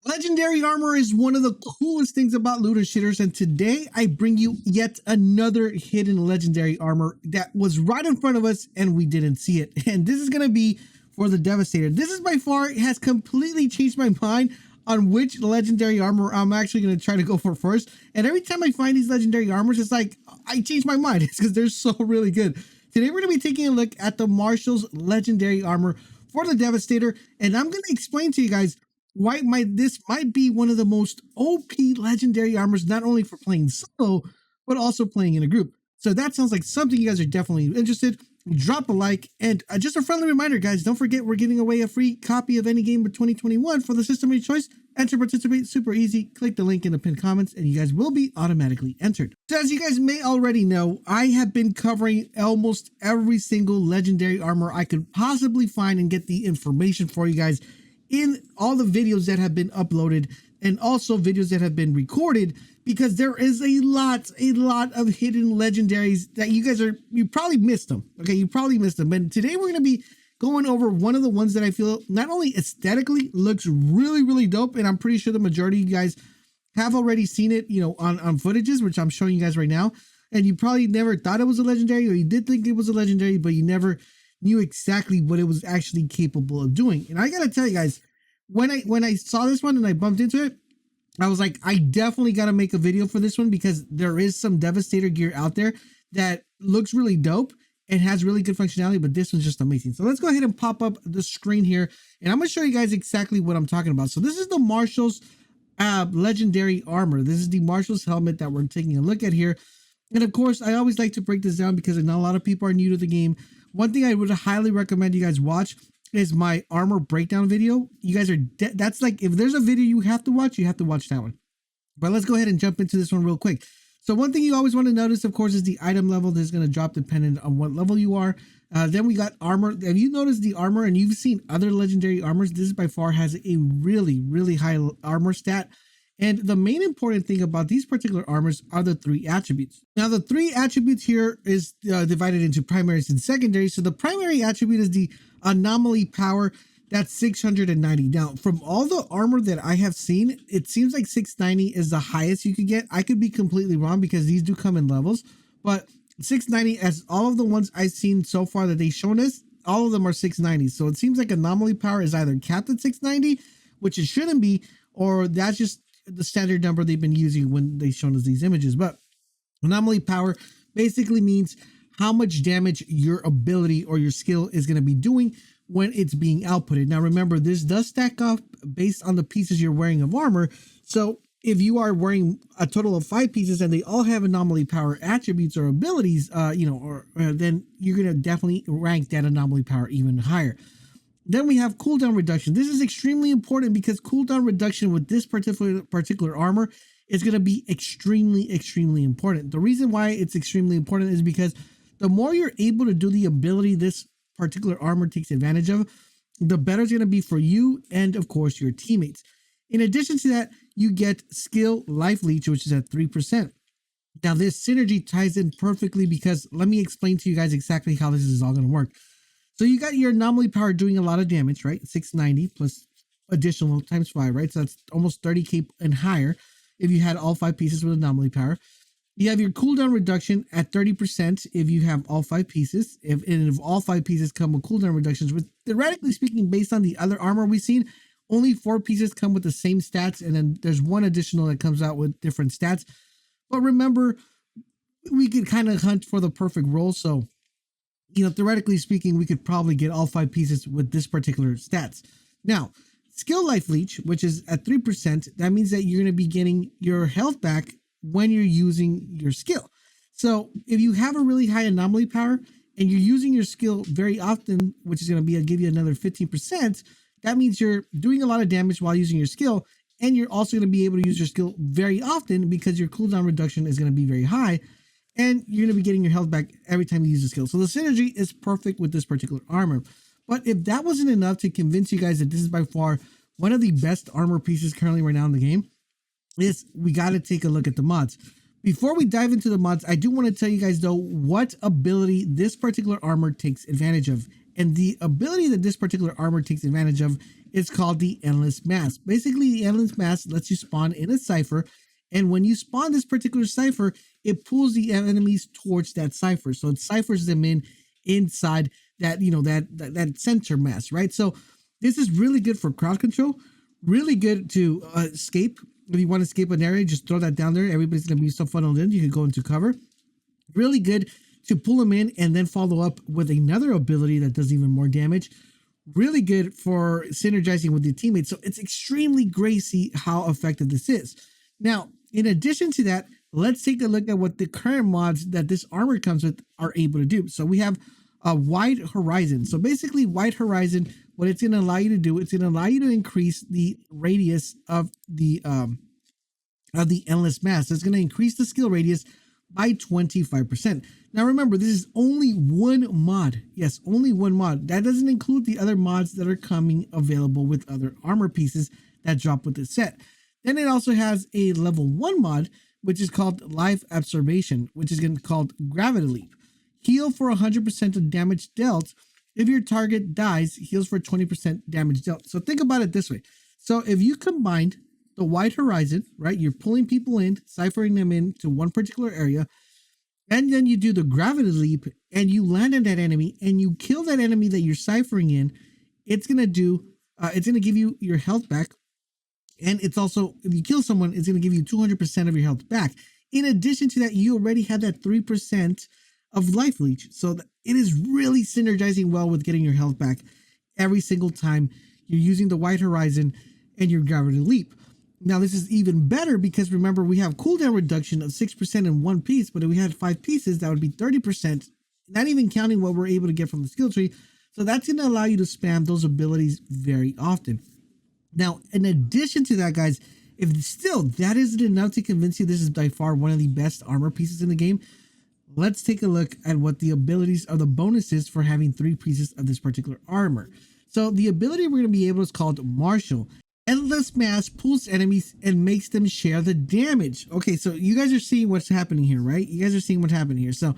Legendary armor is one of the coolest things about looter shitters, and today I bring you yet another hidden legendary armor that was right in front of us and we didn't see it. And this is going to be for the Devastator. This is by far, it has completely changed my mind on which legendary armor I'm actually going to try to go for first. And every time I find these legendary armors, it's like, I change my mind. It's because they're so really good. Today we're going to be taking a look at the MARSHAL'S legendary armor for the Devastator, and I'm going to explain to you guys why this might be one of the most OP legendary armors, not only for playing solo, but also playing in a group. So that sounds like something you guys are definitely interested. Drop a like, and just a friendly reminder, guys, don't forget we're giving away a free copy of any game of 2021 for the system of your choice. Enter, participate, super easy. Click the link in the pinned comments and you guys will be automatically entered. So as you guys may already know, I have been covering almost every single legendary armor I could possibly find and get the information for you guys in all the videos that have been uploaded and also videos that have been recorded, because there is a lot of hidden legendaries that you probably missed them. Okay, you probably missed them. But today we're going to be going over one of the ones that I feel not only aesthetically looks really dope, and I'm pretty sure the majority of you guys have already seen it, you know, on footages, which I'm showing you guys right now. And you probably never thought it was a legendary, or you did think it was a legendary, but you never knew exactly what it was actually capable of doing. And I gotta tell you guys, when I saw this one and I bumped into it, I was like, I definitely gotta make a video for this one, because there is some Devastator gear out there that looks really dope and has really good functionality, but this one's just amazing. So let's go ahead and pop up the screen here, and I'm gonna show you guys exactly what I'm talking about. So this is the MARSHAL'S legendary armor. This is the MARSHAL'S helmet that we're taking a look at here. And of course, I always like to break this down because I know a lot of people are new to the game. One thing I would highly recommend you guys watch is my armor breakdown video. You guys are, that's like, if there's a video you have to watch that one. But let's go ahead and jump into this one real quick. So one thing you always want to notice, of course, is the item level. This is going to drop dependent on what level you are. Then we got armor. Have you noticed the armor, and you've seen other legendary armors, this by far has a really high armor stat. And the main important thing about these particular armors are the 3 attributes. Now, the 3 attributes here is divided into primaries and secondaries. So the primary attribute is the anomaly power. That's 690. Now, from all the armor that I have seen, it seems like 690 is the highest you could get. I could be completely wrong because these do come in levels, but 690, as all of the ones I've seen so far that they've shown us, all of them are 690. So it seems like anomaly power is either capped at 690, which it shouldn't be, or that's just the standard number they've been using when they've shown us these images. But anomaly power basically means how much damage your ability or your skill is going to be doing when it's being outputted. Now remember, this does stack up based on the pieces you're wearing of armor. So if you are wearing a total of 5 pieces and they all have anomaly power attributes or abilities, then you're going to definitely rank that anomaly power even higher. Then we have cooldown reduction. This is extremely important because cooldown reduction with this particular armor is going to be extremely important. The reason why it's extremely important is because the more you're able to do the ability this particular armor takes advantage of, the better it's going to be for you and, of course, your teammates. In addition to that, you get skill life leech, which is at 3%. Now, this synergy ties in perfectly because let me explain to you guys exactly how this is all going to work. So you got your anomaly power doing a lot of damage, right? 690 plus additional times 5, right? So that's almost 30k and higher if you had all 5 pieces with anomaly power. You have your cooldown reduction at 30% if you have all 5 pieces. If all 5 pieces come with cooldown reductions, with theoretically speaking, based on the other armor we've seen, only 4 pieces come with the same stats, and then there's one additional that comes out with different stats. But remember, we could kind of hunt for the perfect roll, so you know, theoretically speaking, we could probably get all 5 pieces with this particular stats. Now, skill life leech, which is at 3%, that means that you're going to be getting your health back when you're using your skill. So if you have a really high anomaly power and you're using your skill very often, which is going to give you another 15%, that means you're doing a lot of damage while using your skill, and you're also going to be able to use your skill very often because your cooldown reduction is going to be very high. And you're going to be getting your health back every time you use a skill. So the synergy is perfect with this particular armor. But if that wasn't enough to convince you guys that this is by far one of the best armor pieces currently right now in the game, is we got to take a look at the mods. Before we dive into the mods, I do want to tell you guys though what ability this particular armor takes advantage of. And the ability that this particular armor takes advantage of It's called the Endless Mass. Basically, the Endless Mass lets you spawn in a cipher, and when you spawn this particular cipher, it pulls the enemies towards that cipher. So it ciphers them inside that, that center mass, right? So this is really good for crowd control, really good to escape. If you want to escape an area, just throw that down there. Everybody's going to be so funneled in. You can go into cover. Really good to pull them in and then follow up with another ability that does even more damage. Really good for synergizing with your teammates. So it's extremely great to see how effective this is. Now, in addition to that, let's take a look at what the current mods that this armor comes with are able to do. So we have a wide horizon. So basically, wide horizon, what it's going to allow you to do, it's going to allow you to increase the radius of the endless mass. It's going to increase the skill radius by 25%. Now remember, this is only one mod. Yes, only one mod. That doesn't include the other mods that are coming available with other armor pieces that drop with this set. Then it also has a level 1 mod, which is called Life Absorption, which is going to be called Gravity Leap. Heal for 100% of damage dealt. If your target dies, heals for 20% damage dealt. So think about it this way. So if you combined the wide horizon, right? You're pulling people in, ciphering them into one particular area, and then you do the gravity leap and you land on that enemy and you kill that enemy that you're ciphering in. It's going to do, it's going to give you your health back. And it's also, if you kill someone, it's going to give you 200% of your health back. In addition to that, you already had that 3% of life leech. So it is really synergizing well with getting your health back every single time you're using the wide horizon and your gravity leap. Now, this is even better because remember, we have cooldown reduction of 6% in one piece, but if we had 5 pieces, that would be 30%, not even counting what we're able to get from the skill tree. So that's going to allow you to spam those abilities very often. Now, in addition to that, guys, if still that isn't enough to convince you this is by far one of the best armor pieces in the game, let's take a look at what the abilities or the bonuses for having 3 pieces of this particular armor. So the ability we're going to be able is called Marshall. Endless Mass pulls enemies and makes them share the damage. Okay, so you guys are seeing what's happening here, right? You guys are seeing what's happening here. So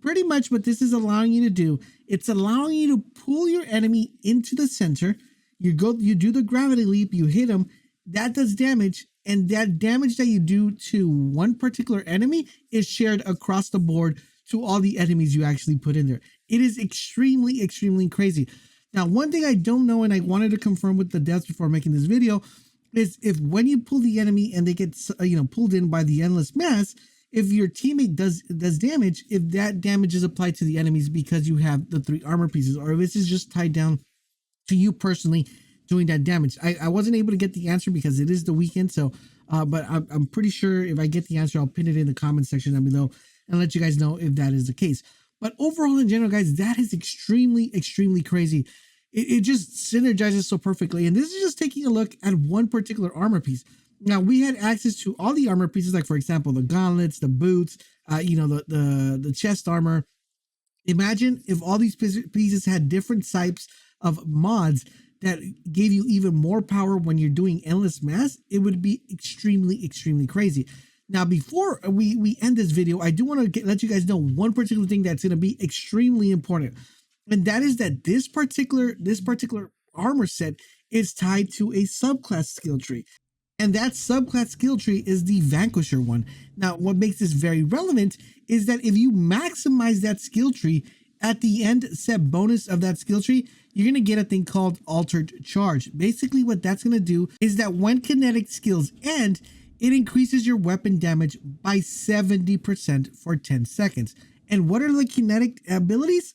pretty much what this is allowing you to do, it's allowing you to pull your enemy into the center. You do the gravity leap, you hit them, that does damage, and that damage that you do to one particular enemy is shared across the board to all the enemies you actually put in there. It is extremely, extremely crazy. Now, one thing I don't know, and I wanted to confirm with the devs before making this video, is if when you pull the enemy and they get pulled in by the endless mass, if your teammate does damage, if that damage is applied to the enemies because you have the 3 armor pieces, or if this is just tied down to you personally doing that damage. I wasn't able to get the answer because it is the weekend, so but I'm pretty sure if I get the answer, I'll pin it in the comment section down below and let you guys know if that is the case. But overall, in general, guys, that is extremely, extremely crazy. It just synergizes so perfectly. And this is just taking a look at one particular armor piece. Now, we had access to all the armor pieces, like, for example, the gauntlets, the boots, the chest armor. Imagine if all these pieces had different types of mods that gave you even more power when you're doing endless mass. It would be extremely, extremely crazy. Now, before we end this video, I do want to let you guys know one particular thing that's going to be extremely important. And that is that this particular armor set is tied to a subclass skill tree. And that subclass skill tree is the Vanquisher one. Now, what makes this very relevant is that if you maximize that skill tree, at the end set bonus of that skill tree, you're going to get a thing called Altered Charge. Basically, what that's going to do is that when kinetic skills end, it increases your weapon damage by 70% for 10 seconds. And what are the kinetic abilities?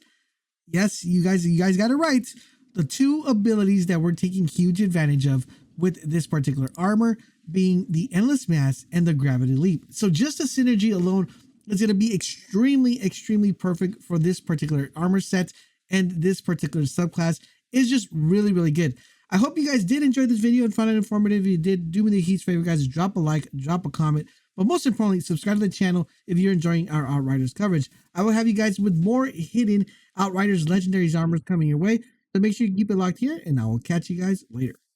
Yes, you guys got it right. The 2 abilities that we're taking huge advantage of with this particular armor being the Endless Mass and the Gravity Leap. So just the synergy alone is going to be extremely, extremely perfect for this particular armor set, and this particular subclass is just really, really good. I hope you guys did enjoy this video and found it informative. If you did, do me the huge favor, guys, drop a like, drop a comment, but most importantly, subscribe to the channel if you're enjoying our Outriders coverage. I will have you guys with more hidden Outriders Legendaries armors coming your way, so make sure you keep it locked here, and I will catch you guys later.